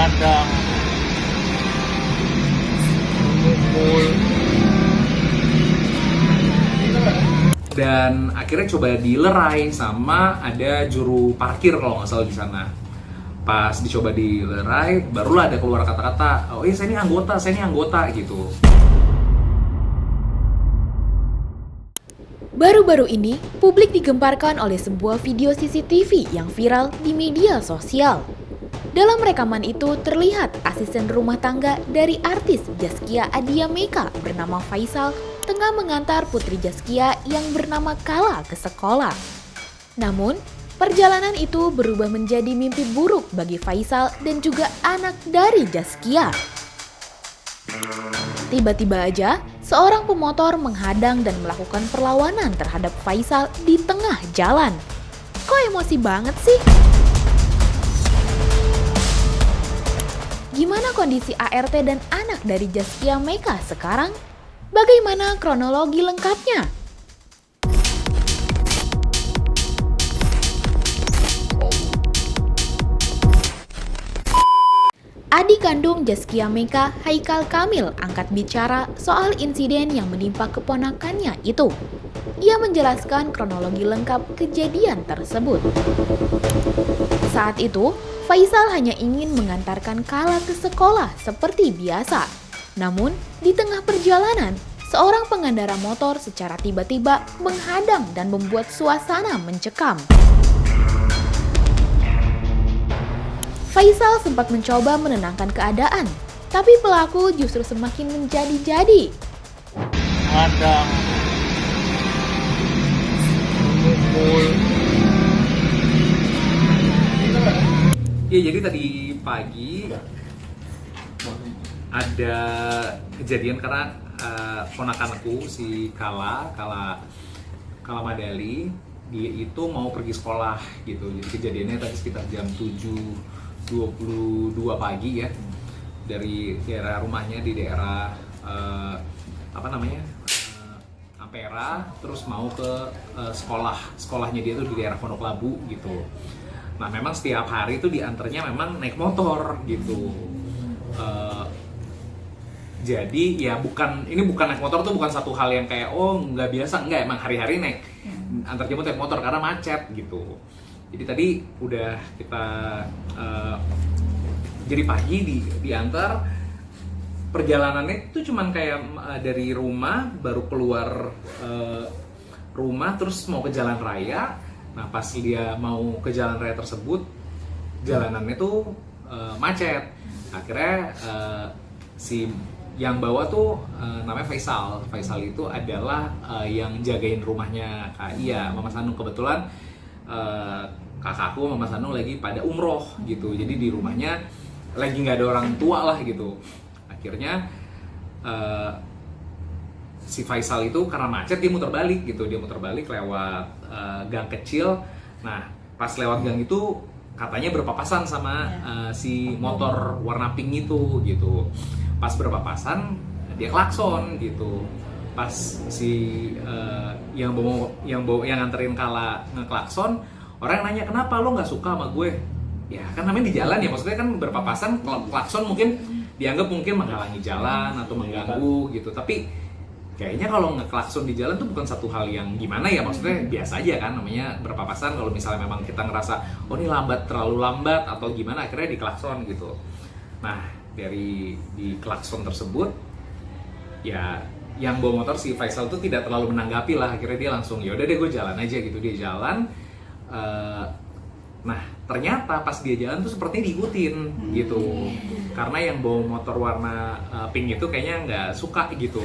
kadang memukul. Dan akhirnya coba dilerai sama ada juru parkir kalau nggak salah di sana. Pas dicoba dilerai, barulah ada keluar kata-kata, oh iya saya ini anggota gitu. Baru-baru ini, publik digemparkan oleh sebuah video CCTV yang viral di media sosial. Dalam rekaman itu terlihat asisten rumah tangga dari artis Zaskia Adya Meka bernama Faisal tengah mengantar putri Zaskia yang bernama Kala ke sekolah. Namun, perjalanan itu berubah menjadi mimpi buruk bagi Faisal dan juga anak dari Zaskia. Tiba-tiba aja, seorang pemotor menghadang dan melakukan perlawanan terhadap Faisal di tengah jalan. Kok emosi banget sih? Gimana kondisi ART dan anak dari Zaskia Meka sekarang? Bagaimana kronologi lengkapnya? Adik kandung Zaskia Meka, Haikal Kamil, angkat bicara soal insiden yang menimpa keponakannya itu. Ia menjelaskan kronologi lengkap kejadian tersebut. Saat itu, Faisal hanya ingin mengantarkan Kala ke sekolah seperti biasa. Namun, di tengah perjalanan, seorang pengendara motor secara tiba-tiba menghadang dan membuat suasana mencekam. Faisal sempat mencoba menenangkan keadaan, tapi pelaku justru semakin menjadi-jadi. Kadang memukul. Ya jadi tadi pagi ada kejadian karena ponakanku si Kala Madali, dia itu mau pergi sekolah gitu. Jadi kejadiannya tadi sekitar jam 7.22 pagi ya, dari daerah rumahnya di daerah Ampera, terus mau ke sekolahnya dia tuh di daerah Pondok Labu gitu. Nah memang setiap hari itu diantarnya memang naik motor gitu. Jadi ya ini bukan naik motor tuh bukan satu hal yang kayak oh nggak biasa, enggak, emang hari-hari naik antar jemput naik motor karena macet gitu. Jadi tadi udah kita jadi pagi diantar, perjalanannya itu cuman kayak dari rumah baru keluar rumah terus mau ke jalan raya. Nah pas dia mau ke jalan raya tersebut jalanannya tuh macet. Akhirnya si yang bawa tuh namanya Faisal. Faisal itu adalah yang jagain rumahnya Kak Iya, Mama Sanu. Kebetulan kakakku Mama Sanu lagi pada umroh gitu, jadi di rumahnya lagi nggak ada orang tua lah gitu. Akhirnya si Faisal itu karena macet dia muter balik gitu, dia muter balik lewat gang kecil. Nah pas lewat gang itu katanya berpapasan sama si motor warna pink itu gitu. Pas berpapasan dia klakson gitu. Pas si yang nganterin Kala ngeklakson, orang nanya kenapa lo nggak suka sama gue? Ya kan namanya di jalan ya, maksudnya kan berpapasan, klakson mungkin dianggap mungkin menghalangi jalan atau mengganggu gitu. Tapi kayaknya kalau ngeklakson di jalan tuh bukan satu hal yang gimana ya, maksudnya biasa aja kan, namanya berpapasan. Kalau misalnya memang kita ngerasa oh ini terlalu lambat atau gimana, akhirnya diklakson gitu. Nah dari di klakson tersebut ya yang bawa motor si Faisal tuh tidak terlalu menanggapi lah. Akhirnya dia langsung yaudah deh gue jalan aja gitu. Dia jalan. Nah ternyata pas dia jalan tuh sepertinya diikutin gitu, karena yang bawa motor warna pink itu kayaknya nggak suka gitu.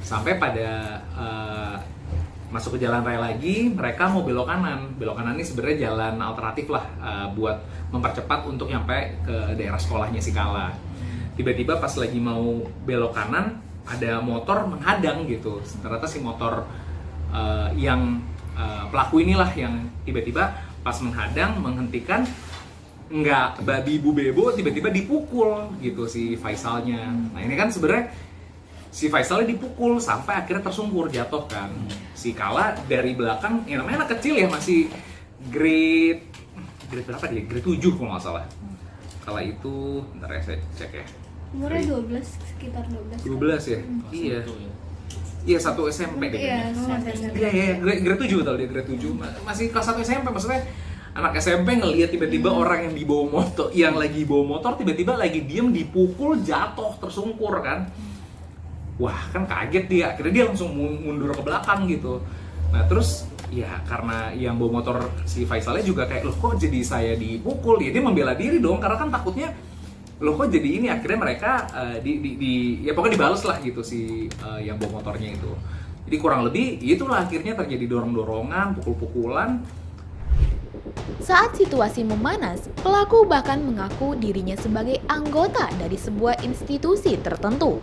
Sampai pada masuk ke jalan raya lagi, mereka mau belok kanan. Belok kanan ini sebenarnya jalan alternatif lah buat mempercepat untuk nyampe ke daerah sekolahnya si Kala. Tiba-tiba pas lagi mau belok kanan, ada motor menghadang gitu. Ternyata si motor yang pelaku inilah yang tiba-tiba pas menghadang, menghentikan, nggak babi bu bebo, tiba-tiba dipukul gitu si Faisalnya. Nah ini kan sebenarnya si Faisalnya dipukul sampai akhirnya tersungkur jatuh kan. Si Kala dari belakang, ya namanya anak kecil ya, masih grade berapa dia? Grade 7 kalau nggak salah. kala itu, bentar ya saya cek ya. Umurnya 12, sekitar 12. 12 ya? Iya. Iya, 1 SMP deh. Iya, Grade 7 tau dia, grade 7. Masih kelas 1 SMP, maksudnya anak SMP ngelihat tiba-tiba orang yang dibawa motor, yang lagi bawa motor tiba-tiba lagi diem dipukul, jatuh, tersungkur kan. Wah, kan kaget dia. Akhirnya dia langsung mundur ke belakang gitu. Nah, terus ya karena yang bawa motor si Faisalnya juga kayak, loh kok jadi saya dipukul? Ya dia membela diri dong, karena kan takutnya loh kok jadi ini. Akhirnya mereka ya pokoknya dibales lah gitu si yang bawa motornya itu. Jadi kurang lebih itulah akhirnya terjadi dorong-dorongan, pukul-pukulan. Saat situasi memanas, pelaku bahkan mengaku dirinya sebagai anggota dari sebuah institusi tertentu.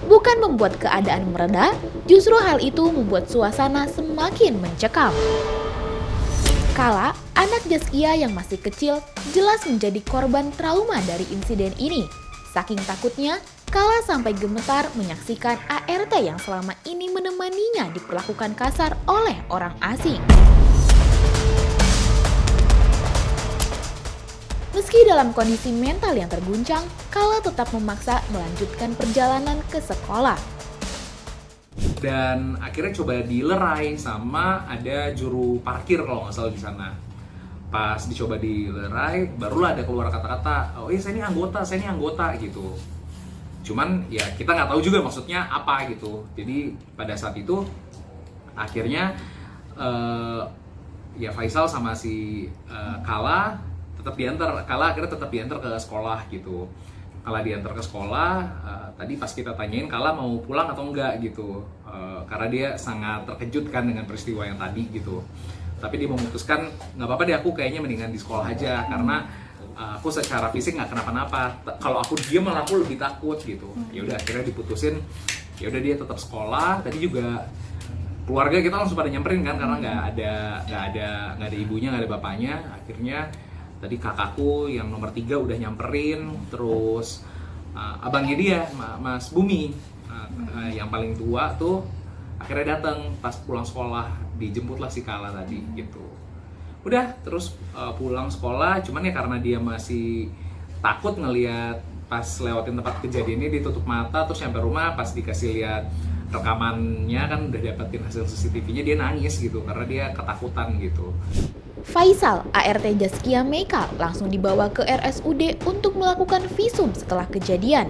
Bukan membuat keadaan mereda, justru hal itu membuat suasana semakin mencekam. Kala, anak Zaskia yang masih kecil jelas menjadi korban trauma dari insiden ini. Saking takutnya, Kala sampai gemetar menyaksikan ART yang selama ini menemaninya diperlakukan kasar oleh orang asing. Meski dalam kondisi mental yang terguncang, Kala tetap memaksa melanjutkan perjalanan ke sekolah. Dan akhirnya coba dilerai sama ada juru parkir kalau nggak salah di sana. Pas dicoba dilerai, barulah ada keluar kata-kata, oh iya saya ini anggota gitu. Cuman ya kita nggak tahu juga maksudnya apa gitu. Jadi pada saat itu akhirnya ya Faisal sama si Kala akhirnya tetap diantar ke sekolah gitu. Kala diantar ke sekolah, tadi pas kita tanyain Kala mau pulang atau enggak gitu, karena dia sangat terkejut kan dengan peristiwa yang tadi gitu. Tapi dia memutuskan nggak apa-apa deh, aku kayaknya mendingan di sekolah aja karena aku secara fisik nggak kenapa-napa. Kalau aku diam malah aku lebih takut gitu. Ya udah akhirnya diputusin, ya udah dia tetap sekolah. Tadi juga keluarga kita langsung pada nyamperin kan karena nggak ada ibunya, nggak ada bapaknya. Akhirnya tadi kakakku yang nomor 3 udah nyamperin, terus abangnya dia, Mas Bumi, yang paling tua tuh akhirnya datang pas pulang sekolah, dijemputlah si Kala tadi gitu. Udah terus pulang sekolah, cuman ya karena dia masih takut ngelihat pas lewatin tempat kejadian ini, ditutup mata, terus sampai rumah pas dikasih lihat rekamannya kan udah dapetin hasil CCTV-nya, dia nangis gitu karena dia ketakutan gitu. Faisal, ART Zaskia Meika langsung dibawa ke RSUD untuk melakukan visum setelah kejadian.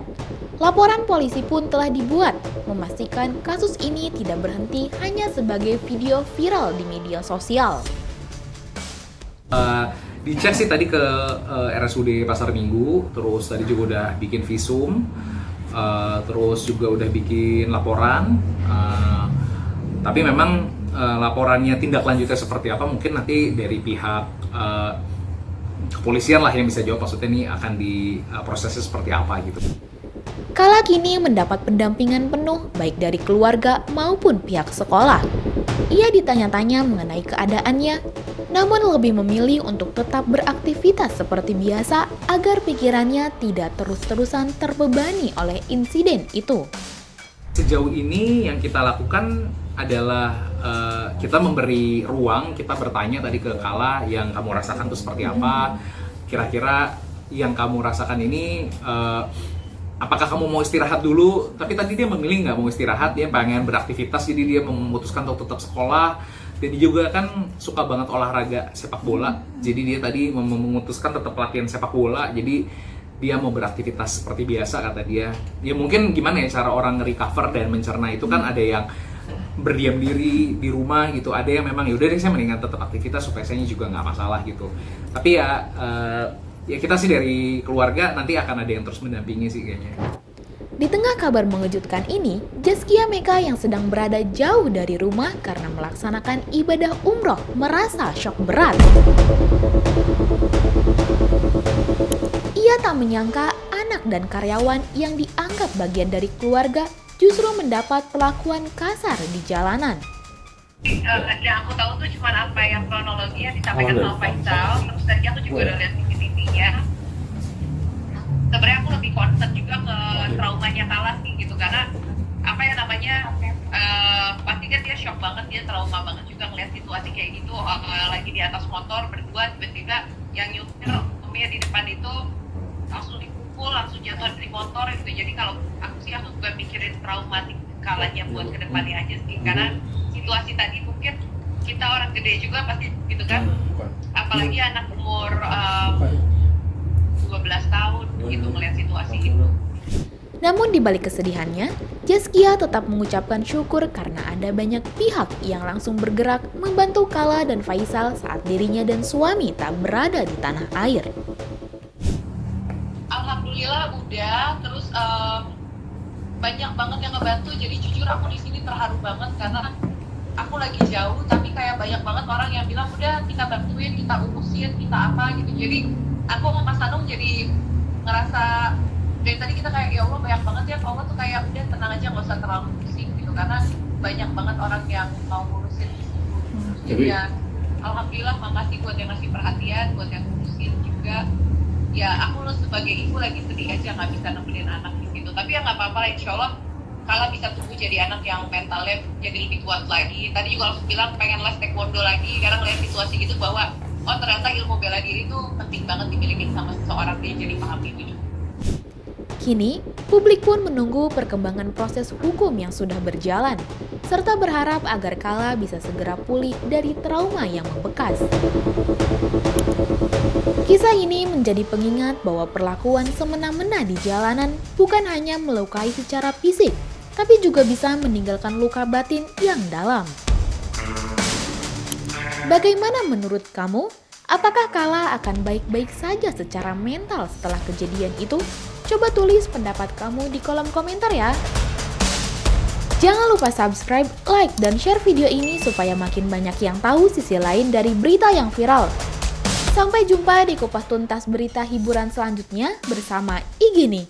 Laporan polisi pun telah dibuat, memastikan kasus ini tidak berhenti hanya sebagai video viral di media sosial. Dicek sih tadi ke RSUD Pasar Minggu, terus tadi juga udah bikin visum, terus juga udah bikin laporan, tapi memang laporannya tindak lanjutnya seperti apa mungkin nanti dari pihak kepolisian lah yang bisa jawab, maksudnya ini akan diprosesnya seperti apa gitu. Kala kini mendapat pendampingan penuh baik dari keluarga maupun pihak sekolah. Ia ditanya-tanya mengenai keadaannya, namun lebih memilih untuk tetap beraktivitas seperti biasa agar pikirannya tidak terus-terusan terbebani oleh insiden itu. Sejauh ini yang kita lakukan adalah kita memberi ruang, kita bertanya tadi ke Kala yang kamu rasakan itu seperti apa, kira-kira yang kamu rasakan ini apakah kamu mau istirahat dulu. Tapi tadi dia memilih nggak mau istirahat, dia pengen beraktivitas, jadi dia memutuskan untuk tetap sekolah. Dan dia juga kan suka banget olahraga sepak bola, jadi dia tadi memutuskan tetap latihan sepak bola, jadi dia mau beraktivitas seperti biasa kata dia. Ya mungkin gimana ya cara orang recover dan mencerna itu kan, ada yang berdiam diri di rumah gitu, ada yang memang yaudah deh saya mendingan tetap aktivitas supaya saya juga nggak masalah gitu. Tapi ya kita sih dari keluarga nanti akan ada yang terus mendampingi sih kayaknya. Di tengah kabar mengejutkan ini, Zaskia Meika yang sedang berada jauh dari rumah karena melaksanakan ibadah umroh merasa syok berat. Ia tak menyangka anak dan karyawan yang dianggap bagian dari keluarga justru mendapat perlakuan kasar di jalanan. Yang aku tahu tuh cuma apa yang kronologinya disampaikan sama Faisal, terus tadi aku juga udah lihat CCTV-nya. Sebenarnya aku lebih concern juga ke traumanya Kala sih gitu, karena apa ya namanya, pasti kan dia shock banget, dia trauma banget juga ngeliat situasi kayak gitu, lagi di atas motor berdua, tiba-tiba yang nyupir Umia di depan itu langsung dipukul, langsung jatuh dari motor gitu. Jadi kalau aku bukan mikirin traumatik kalanya buat kedepannya aja sih, karena situasi tadi mungkin kita orang gede juga pasti gitu kan, apalagi anak umur 12 tahun gitu ngeliat situasi itu. Namun di balik kesedihannya, Zaskia tetap mengucapkan syukur karena ada banyak pihak yang langsung bergerak membantu Kala dan Faisal saat dirinya dan suami tak berada di tanah air. Alhamdulillah udah, terus banyak banget yang ngebantu. Jadi jujur aku di sini terharu banget karena aku lagi jauh, tapi kayak banyak banget orang yang bilang udah kita bantuin, kita urusin, kita apa gitu. Jadi aku sama Mas Hanung jadi ngerasa dari tadi kita kayak ya Allah banyak banget ya, Allah tuh kayak udah tenang aja, nggak usah terlalu pusing gitu, karena banyak banget orang yang mau ngurusin di situ. Jadi ya alhamdulillah, makasih buat yang ngasih perhatian, buat yang ngurusin juga. Ya aku sebagai ibu lagi sedih aja nggak bisa nemenin anak gitu, tapi ya nggak apa-apa, insya Allah Kala bisa tumbuh jadi anak yang mentalnya jadi lebih kuat lagi. Tadi juga langsung bilang pengen les taekwondo lagi karena ngeliat situasi gitu bahwa oh ternyata ilmu bela diri itu penting banget dimiliki sama seseorang, dia jadi paham itu juga. Kini, publik pun menunggu perkembangan proses hukum yang sudah berjalan, serta berharap agar Kala bisa segera pulih dari trauma yang membekas. Kisah ini menjadi pengingat bahwa perlakuan semena-mena di jalanan bukan hanya melukai secara fisik, tapi juga bisa meninggalkan luka batin yang dalam. Bagaimana menurut kamu? Apakah Kala akan baik-baik saja secara mental setelah kejadian itu? Coba tulis pendapat kamu di kolom komentar ya. Jangan lupa subscribe, like, dan share video ini supaya makin banyak yang tahu sisi lain dari berita yang viral. Sampai jumpa di kupas tuntas berita hiburan selanjutnya bersama Igini.